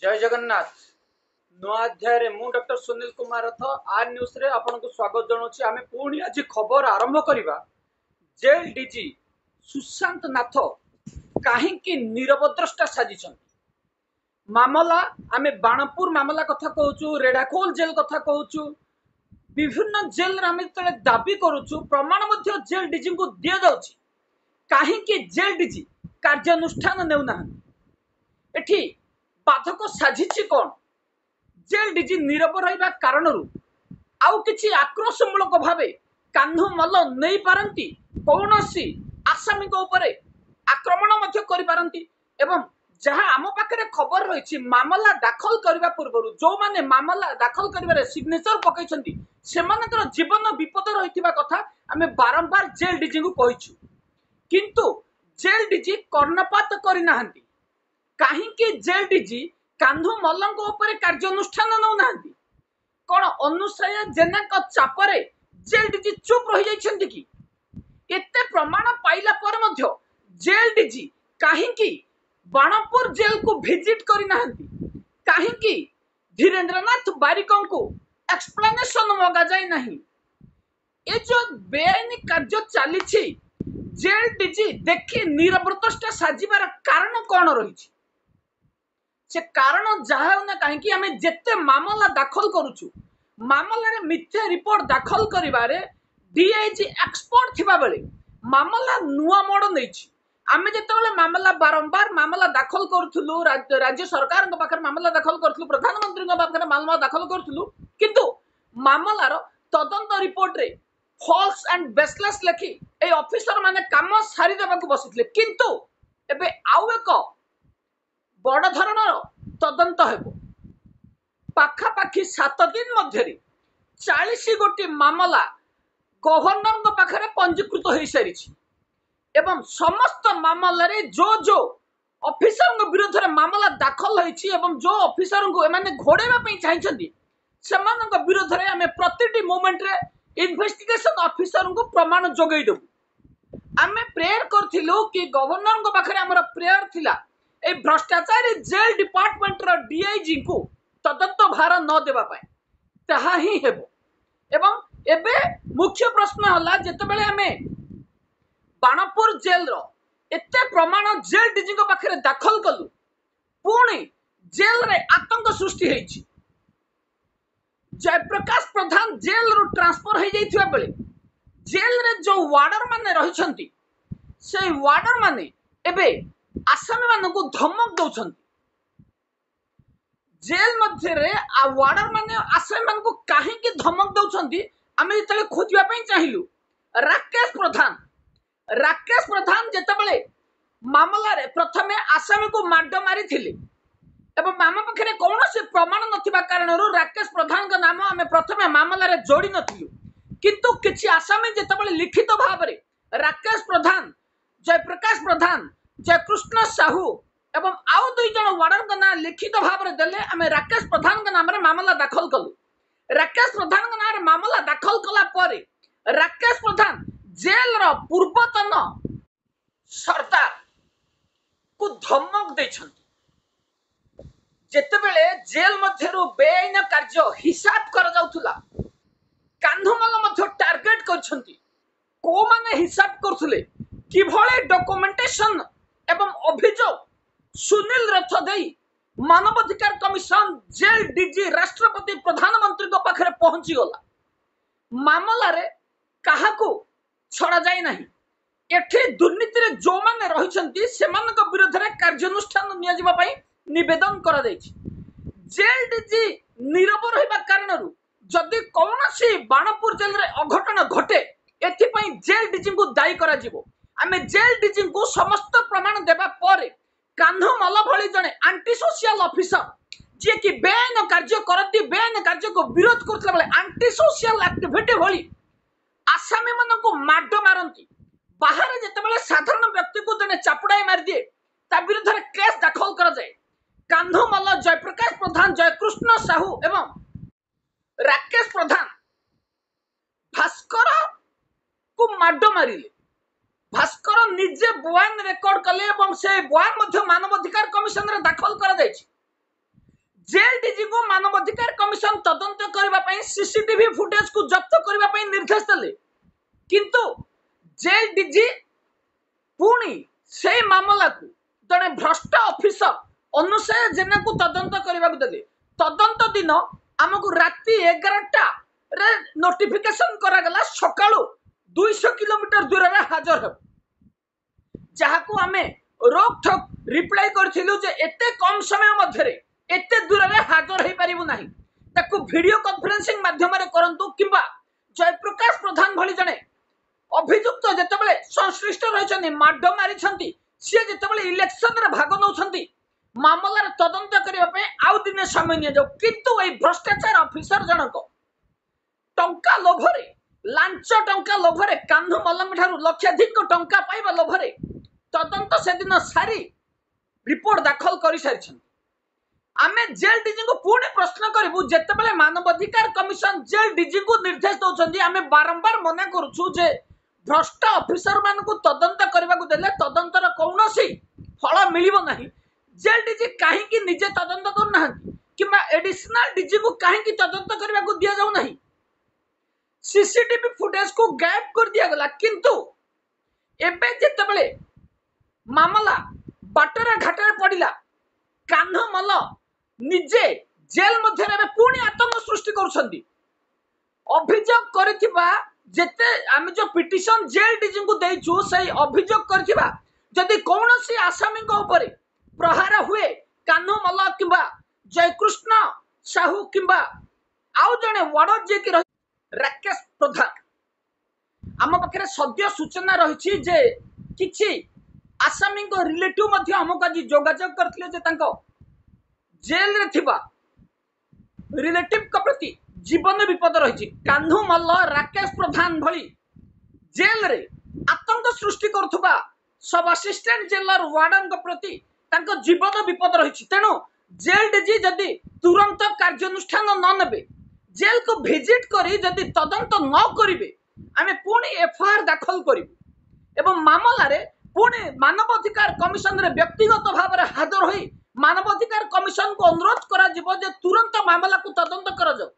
जय जगन्नाथ। नुआ अध्याय रे मु डॉक्टर सुनील कुमार रथ आर न्यूज रे आपनको स्वागत जनाउछि। आमे पुणी आज खबर आरंभ करिबा। जेल डीजी सुशांत नाथ काहींकि नीरवद्रष्टा साजिछन मामला। आमे बाणपुर मामला कथा कहूछु, रेडाखोल जेल कथा कहूछु, विभिन्न जेल रे आमे तले दाबी करूछु, प्रमाण मध्य जेल डीजी को दिया जाउछि। काहींकि जेल डीजी कार्यानुष्ठान नेउ ना एठी बाधक साजिछि कोन? जेल डीजी नीरव रहिबा कारणरू आउ किछि आक्रोशमूलक भावे कान्धु मल्ल नहीं पारंती, कौनसी आसामी को ऊपर आक्रमण मध्य करि पारंती। एवं जहां आम पाखरे खबर रही मामला दाखल करने पूर्व जो माने मामला दाखल कर सिग्नेचर पकईछंती सेमानकर जीवन विपद रही कथा आमे बारंबार जेल डीजी को कहिछु, किंतु जेल डीजी कर्णपात करिनाहंती। काहींकि जेल डीजी कान्धु मल्लंक ऊपर कार्यानुष्ठान नौनाहंती? कौन अनुसया जेना चापरे जेल डीजी चुप रही जाइछंती कि? एते प्रमाण पाइला पर मध्य जेल डीजी काहींकि बाणपुर जेल को विजिट करिनाहंती? काहींकि धीरेन्द्रनाथ बारिकों को एक्सप्लेनेशन मगा जाय नहीं? ए जो बेआईनी कार्य चली जेल डीजी देखी नीरवद्रष्टा साजिबार कारण कौन रही? से कारण जहा ना कहीं आम जिते मामला दाखल करुचु मामला रे मिथ्या रिपोर्ट दाखल करिबारे डीआईजी एक्सपर्ट थिबा बेले मामला नुआ मोड़ नहीं। आम जिते मामला बारंबार मामला दाखल करूँ, राज्य सरकार पाखे मामला दाखल करूँ, प्रधानमंत्री पाखे मामला दाखल करूँ, किंतु मामलार तदंत रिपोर्ट रे फॉल्स एंड बेसलेस लेखि ए ऑफिसर माने काम सारी देबाकू बसिथिले। किंतु एबे आउ एक बड़ धरणर तदंत हेबो। पाखापाखि 7 दिन मध्य 40 गोटी मामला गवर्नर पाखरे पंजीकृत हो सारी एवं समस्त मामला रे जो ऑफिसर विरोध में मामला दाखल होइछि एवं जो ऑफिसर को एमाने घोड़ेबा पई चाहिछंती सेमानक विरोध रे आमे प्रतिटी मोमेंट रे इन्वेस्टिगेशन ऑफिसर को प्रमाण जोगई देबु। आमे प्रेयर करथिलु कि गवर्नर को पाखरे हमर प्रेयर थिला ए भ्रष्टाचारी जेल डिपार्टमेंट रो डीआईजी को तदंत भार न देबा पाए ताहा ही हेबो। एवं एबे मुख्य प्रश्न हला जेतेबेले हमें बाणपुर जेल रो एते प्रमाण जेल डीजी को पाखरे दाखल कलु, पुणी जेल रे आतंक सृष्टि हेछि। जयप्रकाश प्रधान जेल रो ट्रांसफर हो जाइथिबा बेले जेल रे जो वार्डर माने रहिछंती से वार्डर माने एबे आसामी मान को धमक दौरान जेल मध्य वार्डर माने आसामी मान को कहीं धमक दौरान आम जो खोजा चाहिए राकेश प्रधान जितेबाला मामला रे प्रथमे आसामी को माड मारी एवं मामा पाखे कौन से प्रमाण नथिबा कारणरू राकेश प्रधान का नाम आम प्रथमे मामला रे जोड़ी नथिलु, किंतु किछि आसामी जितेबाला लिखित भाव में राकेश प्रधान, जयप्रकाश प्रधान, जयकृष्ण साहू एवं आउ 2 जन वार्डर का नाम लिखित भाव में देले आम राकेश प्रधान का नाम रे मामला दाखल कलु। राकेश प्रधान का नाम रे मामला दाखल कला परे राकेश प्रधान जेल रो पूर्वतन सरदार को धमक देछंती। जेतेबेले जेल मध्यरु बेआईन कार्य हिसाब कर जाउथुला कान्धमाल मध्य टार्गेट करछंती। को माने हिसाब करथुले किभले डॉक्यूमेंटेशन एवं अभियोग सुनील रथ देई मानवाधिकार कमिशन जेल डीजी राष्ट्रपति प्रधानमंत्री को पाखरे पहुंची गला। मामला रे कहा को छड़ा जाय नहीं। एठी दुर्नीति रे जो माने रहिछंती सेमानक विरोध रे कार्यानुष्ठान निया जिबा पई निवेदन करा दैछि। जेल डीजी नीरव रहिबा कारणरू जदि कौनसी बाणपुर जेल रे अघटन घटे एथिपाई जेल डीजी को दायी करा जिवो। आमे जेल डीजी को समस्त प्रमाण देबा परे कान्धमल भली जने एंटी सोशल ऑफिसर जे कि बेआईन कार्य करती बेआईन कार्य को विरोध करथला बेले एंटी सोशल एक्टिविटी भली आसामी मन को माड मारंती। बाहर जेतेबेले साधारण व्यक्ति को जने चापड़ाई मार दिए ता विरुद्ध रे केस दाखल करा जाए। कान्धमल, जयप्रकाश प्रधान, जयकृष्ण साहू एवं राकेश प्रधान भास्कर को माड मारिले। भास्कर निजे बयान रेकर्ड कले एवं से बयान मध्य मानवाधिकार कमिशन रे दाखल करा जायछि। जेल डीजी को मानवाधिकार कमिशन तदंत करने सीसीटीवी फुटेज को जब्त करने निर्देश देले किंतु जेल डीजी पुणी से मामला को जड़े भ्रष्ट ऑफिसर अनुसया जेना को तदंत करने को देले तदंत दिन आमको राति 11टा रे नोटिफिकेशन करागला सकाळू 200 किलोमीटर दूर रे हाजर हो जहाँ को आमे रोक ठोक रिप्लाई करथिलु जे एते कम समय मध्यरे एते दूर रे हाजर होई परिबु नाही ताकू वीडियो कॉन्फ्रेंसिंग माध्यम रे करंतु किबा जयप्रकाश प्रधान भली जने अभियुक्त जेतेबेले संश्लिष्ट रहिछन्ती माडो मारिछन्ती से जेतेबेले इलेक्शन रे भाग नउछन्ती मामलार तदंत करिबा पे आउ दिने समय निया जाउ किंतु एई भ्रष्टाचार ऑफिसर जनक टंका लोभरे लांच टंका लोभरे कान्हू मल्लम ठारू लक्षाधिक टंका पाइबा लोभरे तदंत से दिन सारी रिपोर्ट दाखल करि सारिछन आमे जेल डीजी को पुणी प्रश्न करिवु जेतेबेले मानवाधिकार कमिशन जेल डीजी को निर्देश दउछन्ती आमे बारंबार मना करूछु जे भ्रष्ट ऑफिसर मान को तदंत करबा को देले तदंतर कौनसी फल मिलिबो नाही जेल डीजी काहे कि निजे तदंत कर ना किबा एडिशनल डीजी को काहे कि तदंत करबा को दिया जाउ नाही सीसीटीवी फुटेज को गायब कर दिया गला किंतु एबे जेतेबेले मामला बाटरा घाटरे पड़िला कान्ह मल्ल निजे जेल मध्य पुणी आतंक सृष्टि करुछन्ती अभियोग करथिबा जेते आमे जो पिटिशन जेल डीजी को देइछु सही अभियोग करथिबा जदि कोनोसी आसामी को ऊपर प्रहार हुए कान्ह मल्ल किबा जयकृष्ण साहू किबा आउ जने वार्डर जे कि राकेश प्रधान आम पाखे सद्य सूचना रही जे किछि आसामी को रिलेटिव मध्य हमको आज जोगाजोग करथिले जे तांको जेल रे थिबा रिलेटिव को प्रति जीवन विपद रही कान्हू मल्ल राकेश प्रधान भली जेल रे आतंक सृष्टि करथुबा सब असिस्टेंट जेलर वार्डन को प्रति तांको जीवन विपद रही तेणु जेल डीजी जदि तुरंत कार्यानुष्ठान न नेबे जेल को विजिट करी जदि तदंत न करिवे आमे पुणी एफआईआर दाखल करिवु एवं मामला रे पुणी मानवाधिकार कमिशन रे व्यक्तिगत भाव रे हाजर होई मानवाधिकार कमिशन को अनुरोध करा जिवो जे तुरंत मामला को तदंत करा जाओ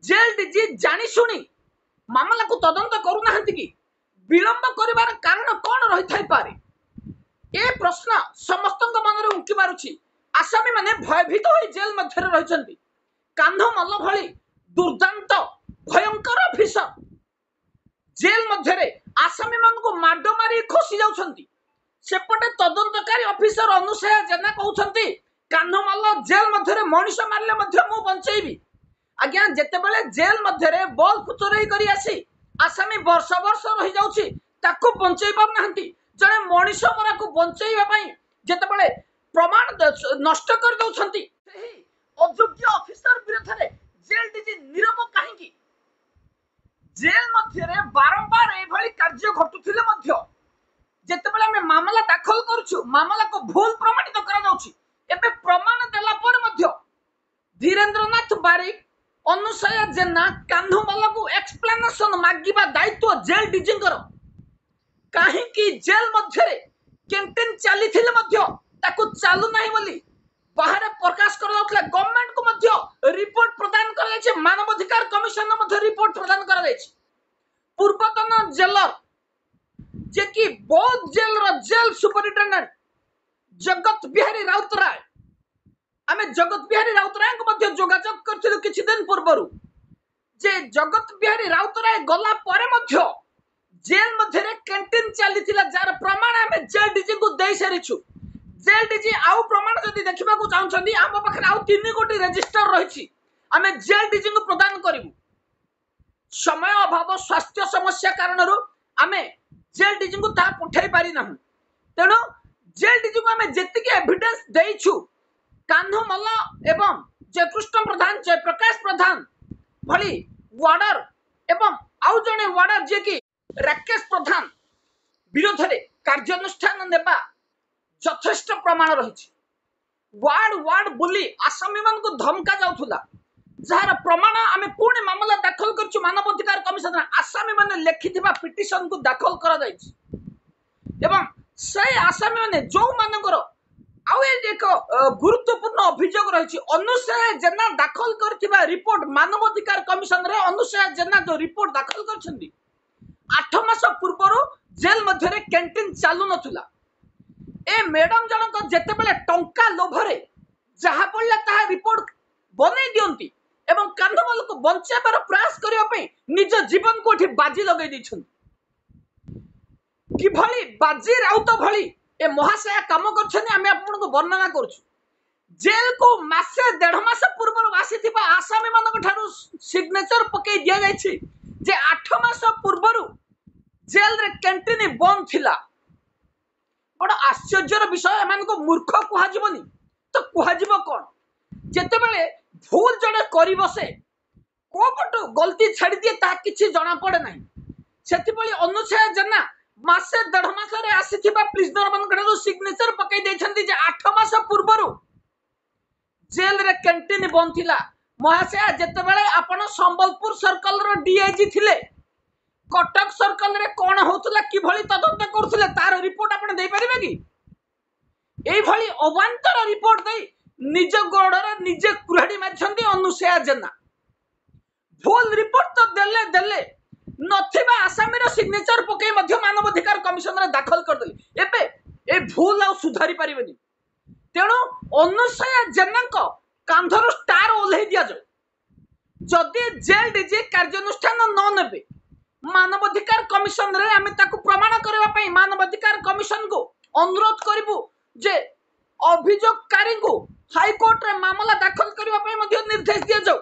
जेल डीजी जानी सुनी मामला को तदंत करू नाहंती कि विलंब करिवार कारण कोन रही थाई पारे ए प्रश्न समस्त मन रे उंकी मारुछि आसामी माने भयभीत होई जेल मध्य रहिछन्ती कान्ह मल्ल भली दुर्दांत भयंकर ऑफिसर जेल मध्य आसामी मान को माडो मारी खसी जाउछन्ती सेपटे तदंतकारी ऑफिसर अनुसया जेना कहउछन्ती कान्ह मल्ल जेल मध्य मनुष्य मारले मध्य मु बंचेबी आज्ञा जेतेबेले जेल मध्य बल फुचरई करी आसी आसामी वर्ष वर्ष रही जाउछि ताको बंचेई पार नाहंती जने मनुष्य मरा को बंचेइबा पई जेतेबेले प्रमाण नष्ट कर दउछन्ती सेही अयोग्य ऑफिसर विरुद्ध रे जेल डीजी नीरव काहेकि जेल मध्य बारंबार एभली कार्य घटुथिले मध्य जेतेबेले हम मामला दाखल करूछु मामला को भूल प्रमाणित करा जाउछि एबे प्रमाण देला पर मध्य धीरेन्द्रनाथ बारिक अनुसया जेना कान्हू मल्ल को एक्सप्लेनेशन मागिबा दायित्व जेल डीजी कर काहेकि जेल मध्य कैंटीन चली थिले मध्य ताको चालू नाही बोली बाहर प्रकाश कर गवर्नमेंट को मध्य रिपोर्ट प्रदान कर मानवाधिकार कमिशन मध्य रिपोर्ट प्रदान कर पूर्वतन जेलर जे कि बौद्ध जेल रो जेल सुपरिटेंडेंट जगत बिहारी राउतराय आमे जगत बिहारी राउतराय को मध्य जोगाजोग करथिलु किछि दिन पूर्वरु जे जगत बिहारी राउतराय गला परे मध्य जेल मध्य कैंटीन चली थिला जार प्रमाण आमे जेल डीजी को देई सारिछु जेल डीजी आउ प्रमाण जदि देखिबा को चाहउछन्ती आम पाखरे आउ 3 कोटी रजिस्टर रहिछि आमे जेल डीजी को प्रदान करिवु समय अभाव स्वास्थ्य समस्या कारणरु आमे जेल डीजी को ता पठाई पारि ना तेणु जेल डीजी को आमे जेतिके एविडेंस देइछु कान्हू मल्ल एवं जयकृष्ण प्रधान जयप्रकाश प्रधान भली वार्डर एवं आउ जने वार्डर जे कि राकेश प्रधान विरोध रे कार्यानुष्ठान नेबा यथेष्ट प्रमाण रही वार्ड वार्ड बुली आसामी मान को धमका जाउथुला जार प्रमाण आमे पुणी मामला दाखल करछु मानवाधिकार कमिशन आसामी माने लेखिथिबा पिटिशन को दाखल करा जायछि एवं से आसामी माने जो मानकर आउ एक गुरुत्वपूर्ण अभियोग रही अनुसया जेना दाखल कर रिपोर्ट मानवाधिकार कमिशन रे अनुसया जेना जो रिपोर्ट दाखल कर 8 मास पूर्व जेल मध्य कैंटीन चालू नथुला ए मैडम जनक जेते बेले टंका लोभरे जहा पड़ला ता रिपोर्ट बनै दियंती एवं कांधमाल को बंचाबार प्रयास करिया पे निज जीवन को बाजी लगे दैछन किभली बाजी राउत भली ए महाशया काम करछन आमे आपन को वर्णना करछु जेल को मासे 1.5 मास पूर्व आसीथिबा आसामी मानक ठारू सिग्नेचर पके दिया जायछि जे 8 मास पूर्व जेल रे कैंटीन बंद थिला बड़ आश्चर्यर विषय एमान को मूर्ख कुहा जीवनी तो कुहा जीव कोन जेते बेले भूल जड़े करी बसे को पट गलती छाड़ी दिए ता किछि जणा पड़े नाही सेति बली अनुच्छेद जेना मासे 1.5 मास रे आसीथिबा प्रिजनर मानकरो सिग्नेचर पकई दैछंती जे 8 मास पूर्वरु जेल रे कैंटीन बंद थिला महाशय जेते बेले आपण संबलपुर सर्कल रो डीआईजी थिले कटक सर्कल रे कोन होतला कि भली तदंत करथिले तार रिपोर्ट आपण देई परिबे कि एई भली अवांतर रिपोर्ट देई निज गोड़रे निजे कुराडी मारछंती अनुसया जेना भूल रिपोर्ट तो देले देले नथिबा आसामी रो सिग्नेचर पके मध्य मानवाधिकार कमिशन रे दाखल कर देले एबे ए भूल आ सुधारी परिबेनी तेणु अनुसया जेना को कांधर स्टार ओल्हे दिया जाय जदि जेल डीजी कार्यानुष्ठान न नेबे मानवाधिकार कमिशन रे आमे ताकू प्रमाण करबा पई मानवाधिकार कमिशन को अनुरोध करिवु जे अभियोगकारी को हाई कोर्ट रे मामला दाखल करबा पई मध्ये निर्देश दिया जाऊ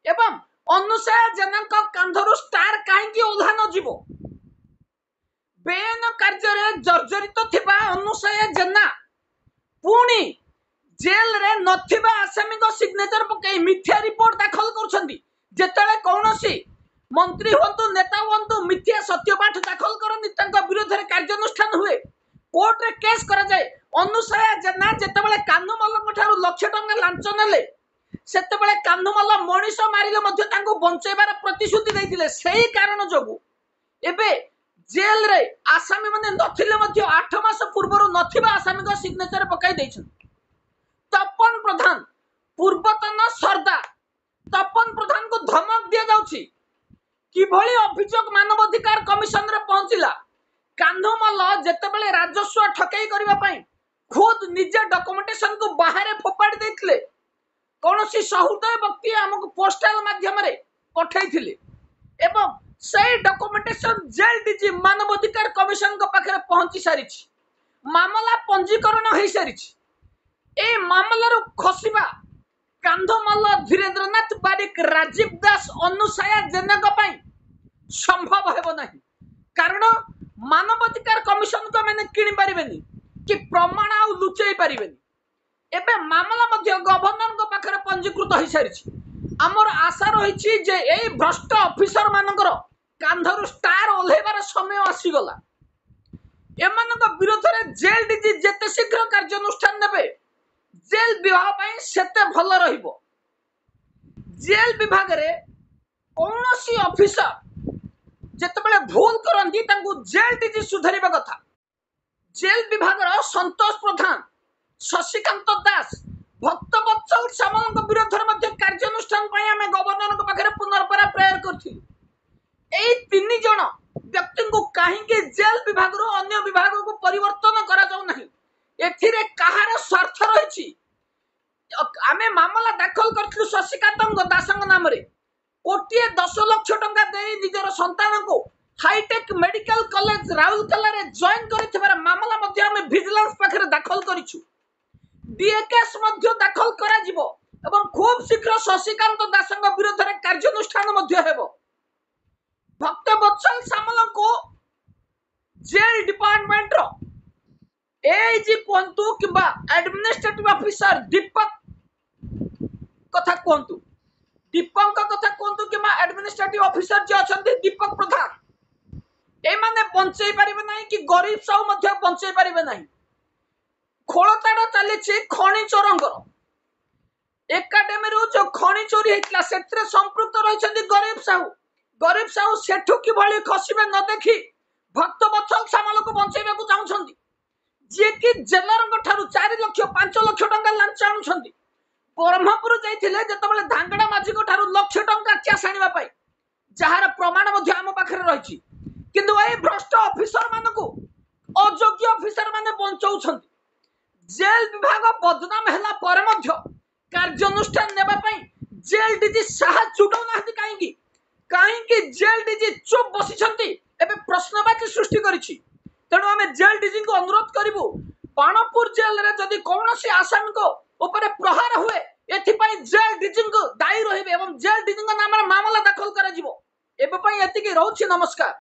एवं अनुसया जेना को कांधर स्टार काहेकि ओल्हा न जीवो बेन कार्य रे जर्जरित थिबा अनुसया जेना पुणी जेल रे नथिबा आसामी को सिग्नेचर पकई मिथ्या रिपोर्ट दाखल करछंती जेतले कोनोसी मंत्री होंतु नेता होंतु मिथ्या सत्यपाठ दाखल करनी तांका विरोध रे कार्यानुष्ठान हुए कोर्ट रे केस करा जाय अनुसया जेना जेतेबेले कान्हुमल्लक ठारू लाख टंका लांच नेले सेतेबेले कान्हुमल्ल मनीष मारिले मध्ये तांको बंचेबार प्रतिश्रुति दैथिले सेही कारण जोगु एबे जेल रे आसामी माने नथिले मध्ये 8 मास पूर्वरु नथिबा आसामी को सिग्नेचर पकाई दैछन तपन प्रधान पूर्वतन सरदार तपन प्रधान को धमक दिया जाउछि किभली अभियोग मानवाधिकार कमिशन रे पहुंचिला कान्धमल जेतेबेले राजस्व ठकई करबा पई खुद निजे डॉक्यूमेंटेशन को बाहर फोपाड़ी देथिले कोनोसी सहृदय व्यक्ति हमको पोस्टल माध्यम रे पठाइथिले एवं सही डॉक्यूमेंटेशन जेल डीजी मानवाधिकार कमिशन को पाखरे पहुंची सारिछि मामला पंजीकरण होई सारिछि ए मामला रो खसिबा कांधमल धीरेन्द्रनाथ बारिक राजीव दास अनुसया जेना को पई संभव हेबो नाही कारण मानवाधिकार कमिशन को मैंने किनि परिबेनी कि प्रमाण आ लुचेई परिबेनी एबे मामला मध्ये गवर्नर को पाखरे पंजीकृत होई सारिछि हमर आशा रहिछि जे एई भ्रष्ट ऑफिसर मानकर कांधर स्टार ओल्हेबार समय आसी गला एमानक विरोध रे जेल डीजी जेते शीघ्र कार्यानुष्ठान नेबे जेल विभाग पई सेते भल रहिबो जेल विभाग रे कोनोसी ऑफिसर जेतेबेले भूल करंती तांकु जेल डीजी सुधारिबा कथा जेल विभाग रो संतोष प्रधान शशिकांत दास भक्तवत्सल सामल विरोध मध्ये कार्यानुष्ठान पई आमे गवर्नर को पाखरे पुनर्पर प्रेयर करथि एई तीन जण व्यक्ति को काहे के जेल विभाग रो अन्य विभाग को परिवर्तन करा जाउ नाही एथिरे कहार स्वार्थ रहिछि आमे मामला दाखल करथलु शशिकांत दासंग नाम रे कोटिए 10 लाख टंका देई निजर संतान को हाईटेक मेडिकल कॉलेज राउरकेला रे जॉइन करिथिबार मामला मध्ये आमे विजिलेंस पाखरे दाखल करिछु डीए केस मध्ये दाखल करा जिवो एवं खूब शीघ्र शशिकांत दासंग विरोध रे कार्यानुष्ठान मध्ये हेबो भक्तवत्सल सामल को जेल डिपार्टमेंट रो एजी कोंतु किबा एडमिनिस्ट्रेटिव ऑफिसर दीपक कथा कोंतु दीपक कथा कोंतु किबा एडमिनिस्ट्रेटिव ऑफिसर जे अछंती दीपक प्रधान ए माने बंचै परिबे नाही कि गरीब सब मध्ये बंचै परिबे नाही खोलताड़ चली खनि चोरंगर एकाडेमी रो जो खनि चोरी हेतला सेत्रे संपृक्त रहिसंती गरीब साहू सेठु कि भली खसिबे न देखि भक्तवत्सल सामल को बंचैबा को चाहुछंती जे कि जेलर ठारू 4 लाख 5 लाख टंका लांच आणुछंती ब्रह्मपुर जाइथिले जेतबेले धांगड़ा माझी को ठारू लाख टंका कैश आनिबा पाई जहार प्रमाण मध्य आम पाखरे रहिछि किंतु ए भ्रष्ट ऑफिसर मानको अयोग्य ऑफिसर माने बंचौछंती जेल विभाग बदनाम हैला पर मध्य कार्यानुष्ठान नेबा पाई जेल डीजी साहा चुटौ नाहति काहेकि काहेकि जेल डीजी चुप बसिछंती एबे प्रश्नवाची सृष्टि करिछि तेणु आमे जेल डीजी को अनुरोध करिवु बाणपुर जेल रे जदि कोनोसी आसामी को ऊपर प्रहार हुए एथिपाई जेल डीजी को दायी रहिबे एवं जेल डीजी नाम मामला दाखल करा जिवो एबे पई एतिकी रहउछि नमस्कार।